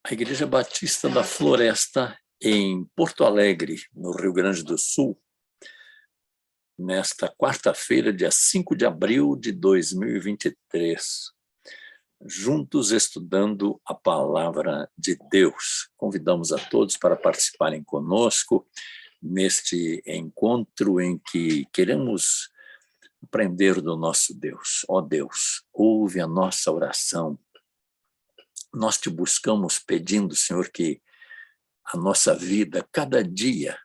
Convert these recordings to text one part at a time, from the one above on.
A Igreja Batista da Floresta, em Porto Alegre, no Rio Grande do Sul, nesta quarta-feira, dia 5 de abril de 2023, juntos estudando a Palavra de Deus. Convidamos a todos para participarem conosco neste encontro em que queremos aprender do nosso Deus. Ó Deus, ouve a nossa oração. Nós te buscamos pedindo, Senhor, que a nossa vida, cada dia,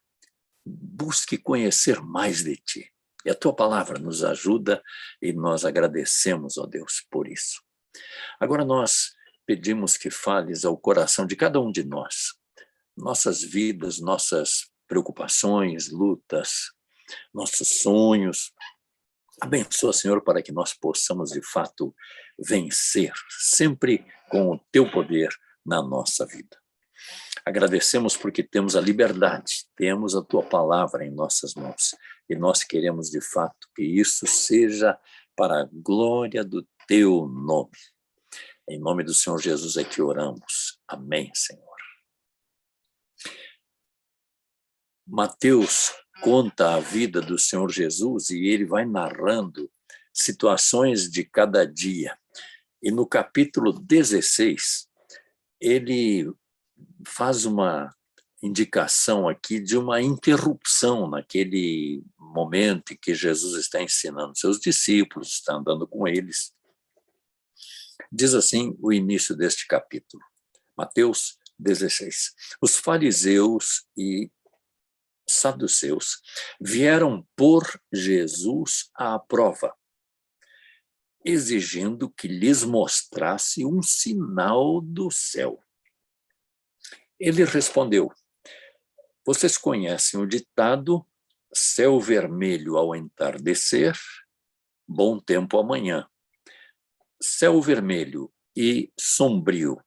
busque conhecer mais de ti. E a tua palavra nos ajuda e nós agradecemos, ó Deus, por isso. Agora nós pedimos que fales ao coração de cada um de nós, nossas vidas, nossas preocupações, lutas, nossos sonhos. Abençoa, Senhor, para que nós possamos, de fato, vencer, sempre com o teu poder na nossa vida. Agradecemos porque temos a liberdade, temos a tua palavra em nossas mãos e nós queremos, de fato, que isso seja para a glória do teu nome. Em nome do Senhor Jesus é que oramos. Amém, Senhor. Mateus conta a vida do Senhor Jesus e ele vai narrando situações de cada dia. E no capítulo 16, ele faz uma indicação aqui de uma interrupção naquele momento em que Jesus está ensinando seus discípulos, está andando com eles. Diz assim o início deste capítulo, Mateus 16. Os fariseus e saduceus vieram pôr Jesus à prova, exigindo que lhes mostrasse um sinal do céu. Ele respondeu: vocês conhecem o ditado, céu vermelho ao entardecer, bom tempo amanhã. Céu vermelho e sombrio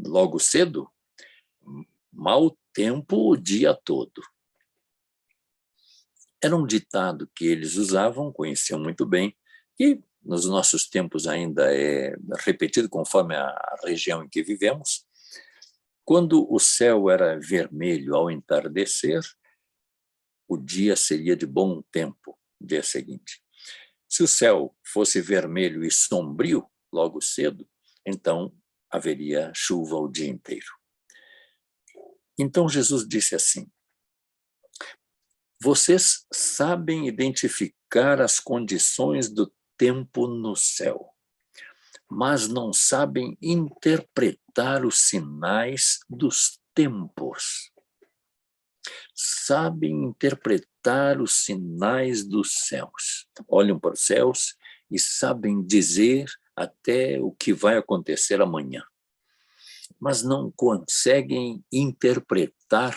logo cedo, mau tempo o dia todo. Era um ditado que eles usavam, conheciam muito bem, e nos nossos tempos ainda é repetido conforme a região em que vivemos. Quando o céu era vermelho ao entardecer, o dia seria de bom tempo, no dia seguinte. Se o céu fosse vermelho e sombrio logo cedo, então haveria chuva o dia inteiro. Então Jesus disse assim: vocês sabem identificar as condições do tempo no céu, mas não sabem interpretar os sinais dos tempos. Sabem interpretar os sinais dos céus. Olham para os céus e sabem dizer até o que vai acontecer amanhã, mas não conseguem interpretar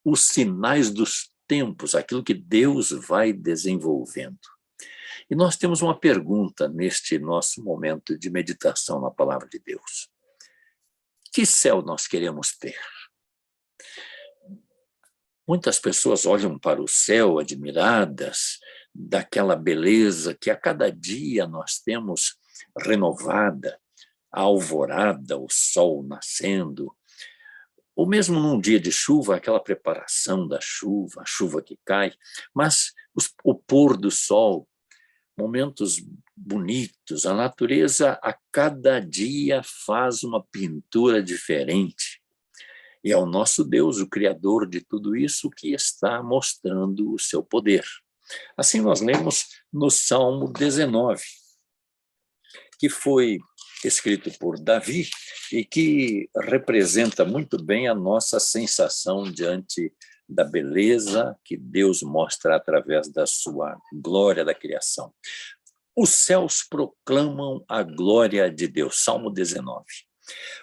os sinais dos tempos, aquilo que Deus vai desenvolvendo. E nós temos uma pergunta neste nosso momento de meditação na palavra de Deus. Que céu nós queremos ter? Muitas pessoas olham para o céu admiradas daquela beleza que a cada dia nós temos renovada, a alvorada, o sol nascendo, ou mesmo num dia de chuva, aquela preparação da chuva, a chuva que cai, mas o pôr do sol, momentos bonitos, a natureza a cada dia faz uma pintura diferente. E é o nosso Deus, o Criador de tudo isso, que está mostrando o seu poder. Assim nós lemos no Salmo 19, que foi escrito por Davi e que representa muito bem a nossa sensação diante da beleza que Deus mostra através da sua glória da criação. Os céus proclamam a glória de Deus, Salmo 19.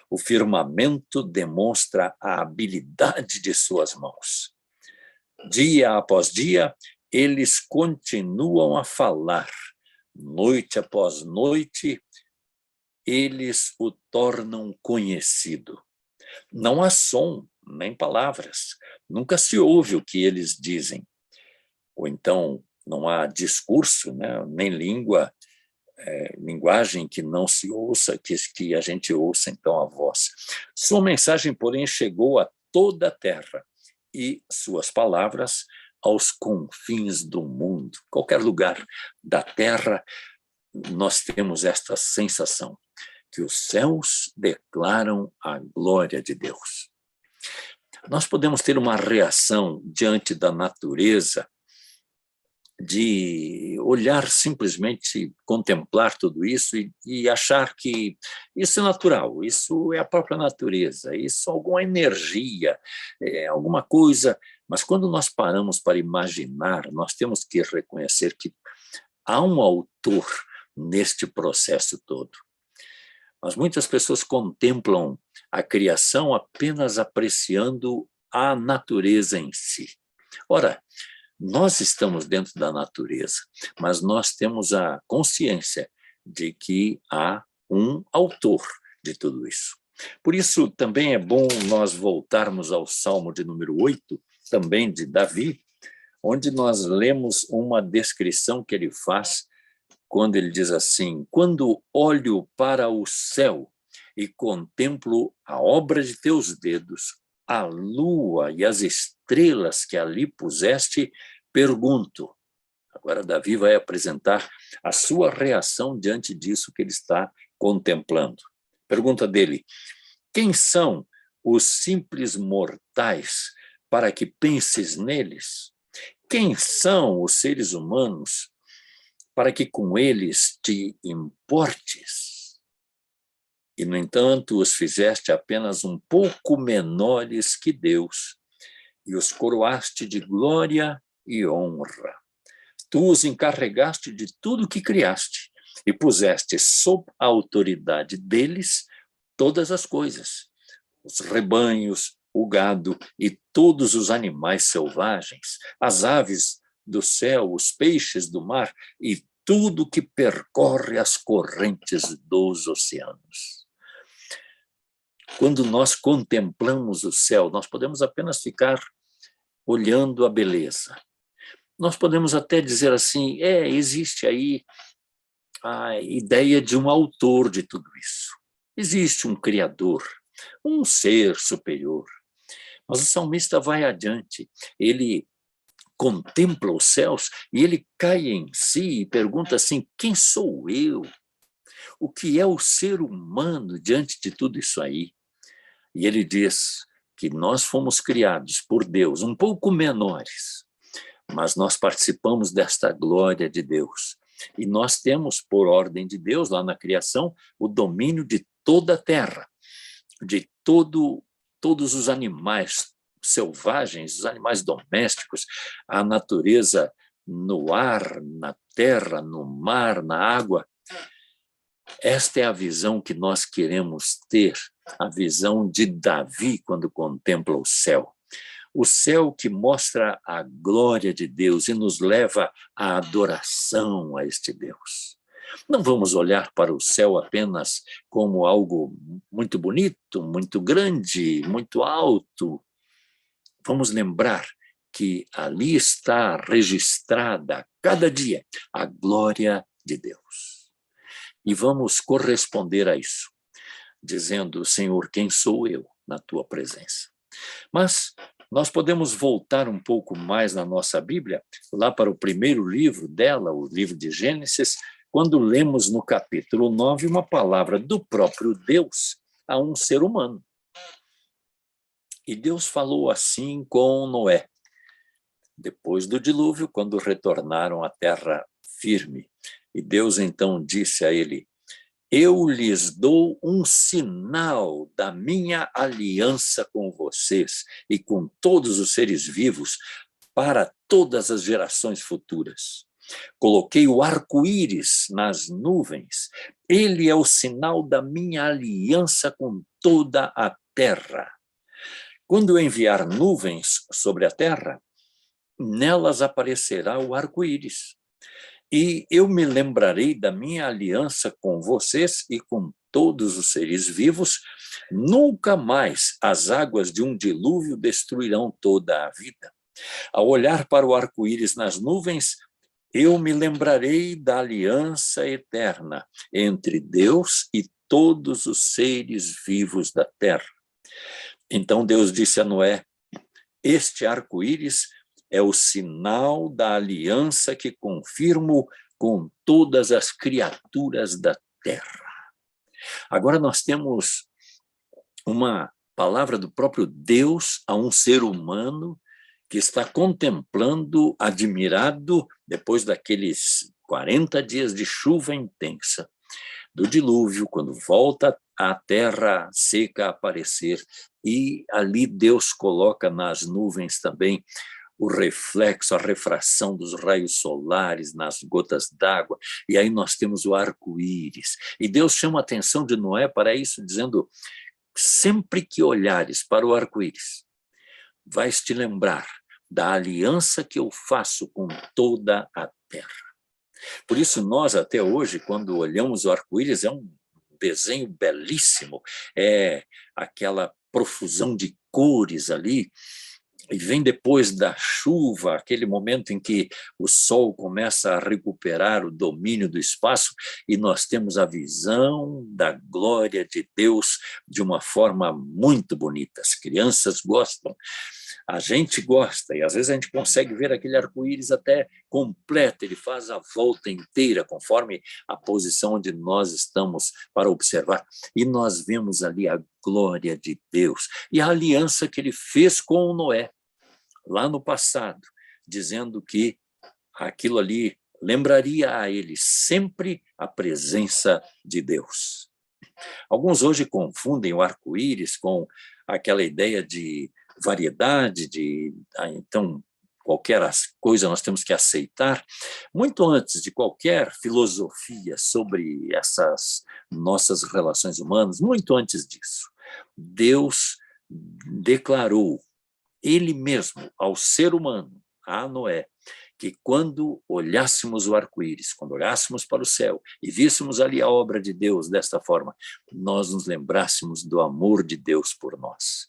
O firmamento demonstra a habilidade de suas mãos. Dia após dia, eles continuam a falar. Noite após noite, eles o tornam conhecido. Não há som, nem palavras. Nunca se ouve o que eles dizem. Ou então, não há discurso, né? Nem língua linguagem que não se ouça, que a gente ouça então a voz. Sua mensagem, porém, chegou a toda a terra, e suas palavras aos confins do mundo. Qualquer lugar da terra, nós temos esta sensação, que os céus declaram a glória de Deus. Nós podemos ter uma reação diante da natureza, de olhar simplesmente, contemplar tudo isso e achar que isso é natural, isso é a própria natureza, isso é alguma energia, é alguma coisa. Mas quando nós paramos para imaginar, nós temos que reconhecer que há um autor neste processo todo. Mas muitas pessoas contemplam a criação apenas apreciando a natureza em si. Ora, nós estamos dentro da natureza, mas nós temos a consciência de que há um autor de tudo isso. Por isso, também é bom nós voltarmos ao Salmo de número 8, também de Davi, onde nós lemos uma descrição que ele faz quando ele diz assim: quando olho para o céu e contemplo a obra de teus dedos, a lua e as estrelas que ali puseste, pergunto. Agora Davi vai apresentar a sua reação diante disso que ele está contemplando. Pergunta dele: quem são os simples mortais para que penses neles? Quem são os seres humanos para que com eles te importes? E, no entanto, os fizeste apenas um pouco menores que Deus, e os coroaste de glória e honra. Tu os encarregaste de tudo que criaste, e puseste sob a autoridade deles todas as coisas, os rebanhos, o gado e todos os animais selvagens, as aves do céu, os peixes do mar e tudo que percorre as correntes dos oceanos. Quando nós contemplamos o céu, nós podemos apenas ficar olhando a beleza. Nós podemos até dizer assim, existe aí a ideia de um autor de tudo isso. Existe um criador, um ser superior. Mas o salmista vai adiante, ele contempla os céus e ele cai em si e pergunta assim: quem sou eu? O que é o ser humano diante de tudo isso aí? E ele diz que nós fomos criados por Deus um pouco menores, mas nós participamos desta glória de Deus. E nós temos, por ordem de Deus, lá na criação, o domínio de toda a terra, de todos os animais selvagens, os animais domésticos, a natureza no ar, na terra, no mar, na água. Esta é a visão que nós queremos ter, a visão de Davi quando contempla o céu. O céu que mostra a glória de Deus e nos leva à adoração a este Deus. Não vamos olhar para o céu apenas como algo muito bonito, muito grande, muito alto. Vamos lembrar que ali está registrada, cada dia, a glória de Deus. E vamos corresponder a isso, dizendo: Senhor, quem sou eu na tua presença? Mas nós podemos voltar um pouco mais na nossa Bíblia, lá para o primeiro livro dela, o livro de Gênesis, quando lemos no capítulo 9 uma palavra do próprio Deus a um ser humano. E Deus falou assim com Noé, depois do dilúvio, quando retornaram à terra firme. E Deus então disse a ele: eu lhes dou um sinal da minha aliança com vocês e com todos os seres vivos para todas as gerações futuras. Coloquei o arco-íris nas nuvens. Ele é o sinal da minha aliança com toda a terra. Quando eu enviar nuvens sobre a terra, nelas aparecerá o arco-íris. E eu me lembrarei da minha aliança com vocês e com todos os seres vivos. Nunca mais as águas de um dilúvio destruirão toda a vida. Ao olhar para o arco-íris nas nuvens, eu me lembrarei da aliança eterna entre Deus e todos os seres vivos da terra. Então Deus disse a Noé: este arco-íris é o sinal da aliança que confirmo com todas as criaturas da terra. Agora nós temos uma palavra do próprio Deus a um ser humano que está contemplando, admirado, depois daqueles 40 dias de chuva intensa, do dilúvio, quando volta a terra seca a aparecer, e ali Deus coloca nas nuvens também o reflexo, a refração dos raios solares nas gotas d'água, e aí nós temos o arco-íris. E Deus chama a atenção de Noé para isso, dizendo: sempre que olhares para o arco-íris, vais te lembrar da aliança que eu faço com toda a terra. Por isso, nós, até hoje, quando olhamos o arco-íris, é um desenho belíssimo, é aquela profusão de cores ali, e vem depois da chuva, aquele momento em que o sol começa a recuperar o domínio do espaço, e nós temos a visão da glória de Deus de uma forma muito bonita. As crianças gostam, a gente gosta, e às vezes a gente consegue ver aquele arco-íris até completo, ele faz a volta inteira, conforme a posição onde nós estamos para observar, e nós vemos ali a glória de Deus, e a aliança que ele fez com o Noé, lá no passado, dizendo que aquilo ali lembraria a ele sempre a presença de Deus. Alguns hoje confundem o arco-íris com aquela ideia de variedade, então qualquer coisa nós temos que aceitar. Muito antes de qualquer filosofia sobre essas nossas relações humanas, muito antes disso, Deus declarou ele mesmo ao ser humano, a Noé, que quando olhássemos o arco-íris, quando olhássemos para o céu e víssemos ali a obra de Deus desta forma, nós nos lembrássemos do amor de Deus por nós.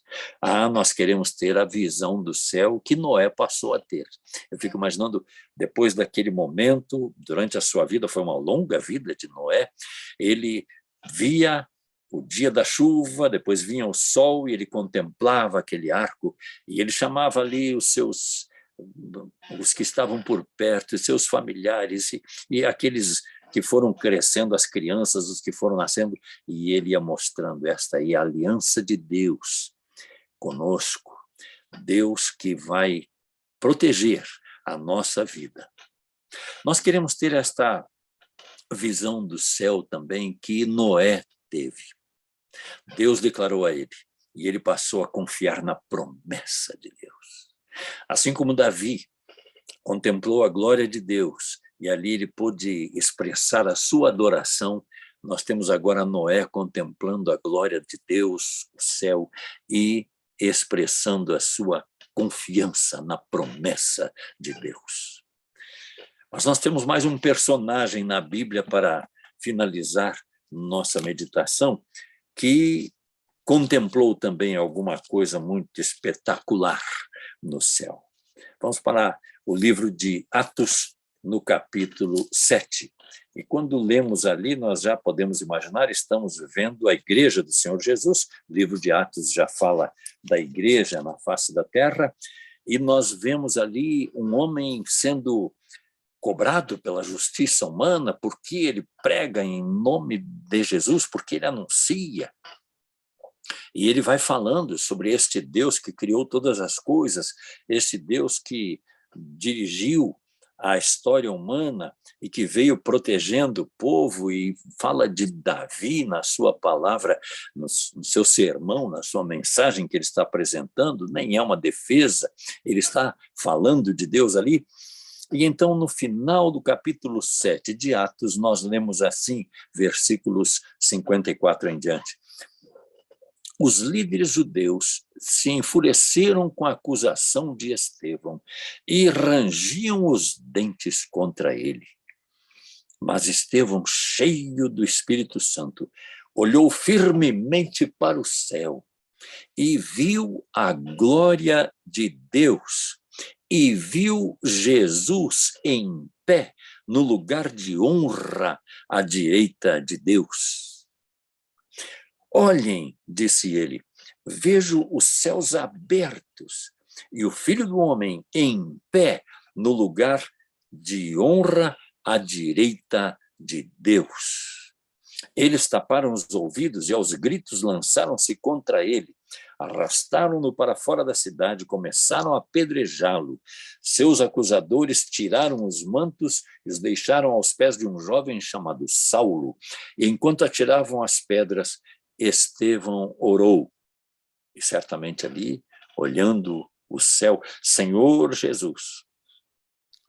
Nós queremos ter a visão do céu que Noé passou a ter. Eu fico imaginando, depois daquele momento, durante a sua vida, foi uma longa vida de Noé, ele via o dia da chuva, depois vinha o sol e ele contemplava aquele arco, e ele chamava ali os que estavam por perto, seus familiares, e aqueles que foram crescendo, as crianças, os que foram nascendo, e ele ia mostrando esta aí, a aliança de Deus conosco, Deus que vai proteger a nossa vida. Nós queremos ter esta visão do céu também que Noé teve. Deus declarou a ele, e ele passou a confiar na promessa de Deus. Assim como Davi contemplou a glória de Deus, e ali ele pôde expressar a sua adoração, nós temos agora Noé contemplando a glória de Deus, o céu, e expressando a sua confiança na promessa de Deus. Mas nós temos mais um personagem na Bíblia para finalizar nossa meditação, que contemplou também alguma coisa muito espetacular no céu. Vamos para o livro de Atos, no capítulo 7. E quando lemos ali, nós já podemos imaginar, estamos vendo a igreja do Senhor Jesus, o livro de Atos já fala da igreja na face da terra, e nós vemos ali um homem sendo cobrado pela justiça humana, porque ele prega em nome de Jesus, porque ele anuncia. E ele vai falando sobre este Deus que criou todas as coisas, este Deus que dirigiu a história humana e que veio protegendo o povo, e fala de Davi na sua palavra, no seu sermão, na sua mensagem que ele está apresentando, nem é uma defesa, ele está falando de Deus ali. E então, no final do capítulo 7 de Atos, nós lemos assim, versículos 54 em diante. Os líderes judeus se enfureceram com a acusação de Estevão e rangiam os dentes contra ele. Mas Estevão, cheio do Espírito Santo, olhou firmemente para o céu e viu a glória de Deus e viu Jesus em pé no lugar de honra à direita de Deus. Olhem, disse ele, vejo os céus abertos e o Filho do Homem em pé no lugar de honra à direita de Deus. Eles taparam os ouvidos e aos gritos lançaram-se contra ele. Arrastaram-no para fora da cidade, começaram a apedrejá-lo. Seus acusadores tiraram os mantos e os deixaram aos pés de um jovem chamado Saulo. E enquanto atiravam as pedras, Estevão orou. E certamente ali, olhando o céu, Senhor Jesus,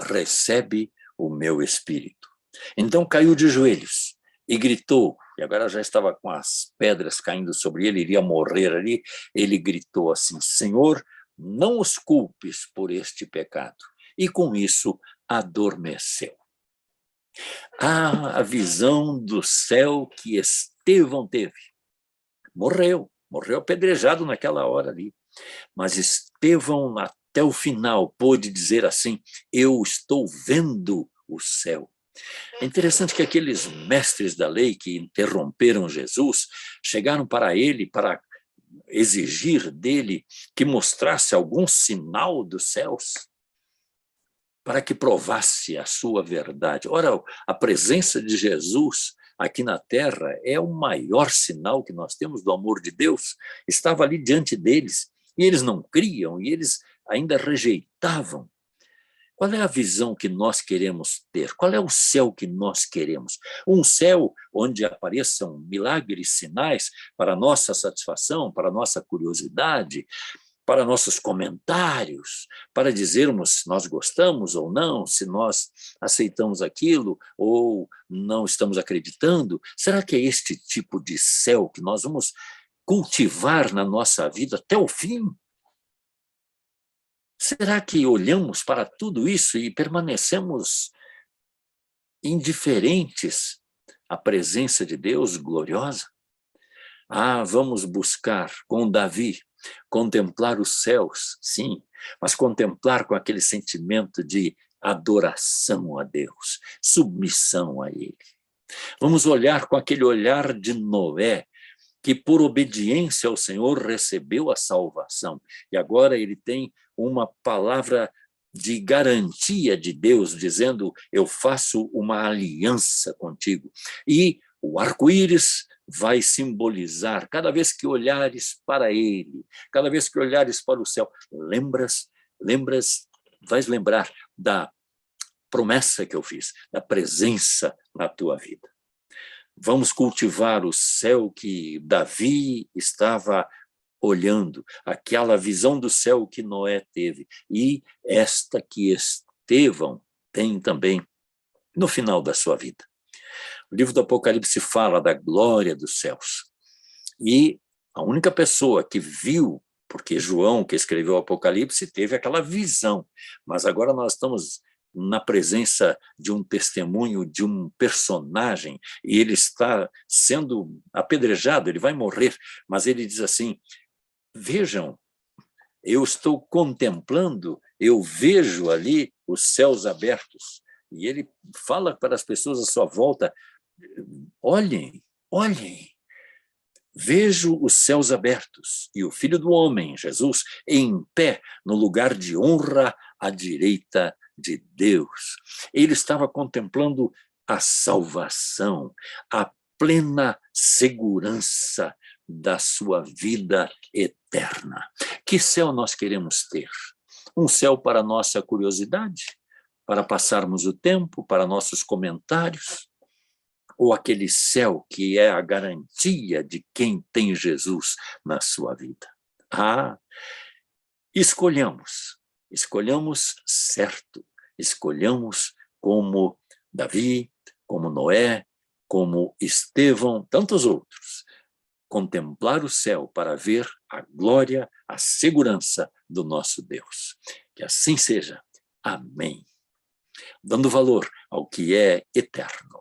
recebe o meu espírito. Então caiu de joelhos e gritou, e agora já estava com as pedras caindo sobre ele, iria morrer ali, ele gritou assim, Senhor, não os culpes por este pecado. E com isso adormeceu. A visão do céu que Estevão teve. Morreu apedrejado naquela hora ali. Mas Estevão, até o final, pôde dizer assim, eu estou vendo o céu. É interessante que aqueles mestres da lei que interromperam Jesus chegaram para ele para exigir dele que mostrasse algum sinal dos céus para que provasse a sua verdade. Ora, a presença de Jesus aqui na terra é o maior sinal que nós temos do amor de Deus. Estava ali diante deles e eles não criam e eles ainda rejeitavam. Qual é a visão que nós queremos ter? Qual é o céu que nós queremos? Um céu onde apareçam milagres, sinais para nossa satisfação, para nossa curiosidade, para nossos comentários, para dizermos se nós gostamos ou não, se nós aceitamos aquilo ou não estamos acreditando? Será que é este tipo de céu que nós vamos cultivar na nossa vida até o fim? Será que olhamos para tudo isso e permanecemos indiferentes à presença de Deus gloriosa? Vamos buscar com Davi, contemplar os céus, sim, mas contemplar com aquele sentimento de adoração a Deus, submissão a Ele. Vamos olhar com aquele olhar de Noé, que por obediência ao Senhor recebeu a salvação. E agora ele tem uma palavra de garantia de Deus, dizendo, eu faço uma aliança contigo. E o arco-íris vai simbolizar, cada vez que olhares para ele, cada vez que olhares para o céu, vais lembrar da promessa que eu fiz, da presença na tua vida. Vamos cultivar o céu que Davi estava olhando, aquela visão do céu que Noé teve, e esta que Estevão tem também no final da sua vida. O livro do Apocalipse fala da glória dos céus, e a única pessoa que viu, porque João, que escreveu o Apocalipse, teve aquela visão, mas agora nós estamos na presença de um testemunho, de um personagem, e ele está sendo apedrejado, ele vai morrer, mas ele diz assim, vejam, eu estou contemplando, eu vejo ali os céus abertos, e ele fala para as pessoas à sua volta, olhem, vejo os céus abertos, e o Filho do Homem, Jesus, em pé, no lugar de honra à direita de Deus. Ele estava contemplando a salvação, a plena segurança da sua vida eterna. Que céu nós queremos ter? Um céu para nossa curiosidade? Para passarmos o tempo, para nossos comentários? Ou aquele céu que é a garantia de quem tem Jesus na sua vida? Escolhamos certo, escolhamos como Davi, como Noé, como Estevão, tantos outros, contemplar o céu para ver a glória, a segurança do nosso Deus. Que assim seja. Amém. Dando valor ao que é eterno.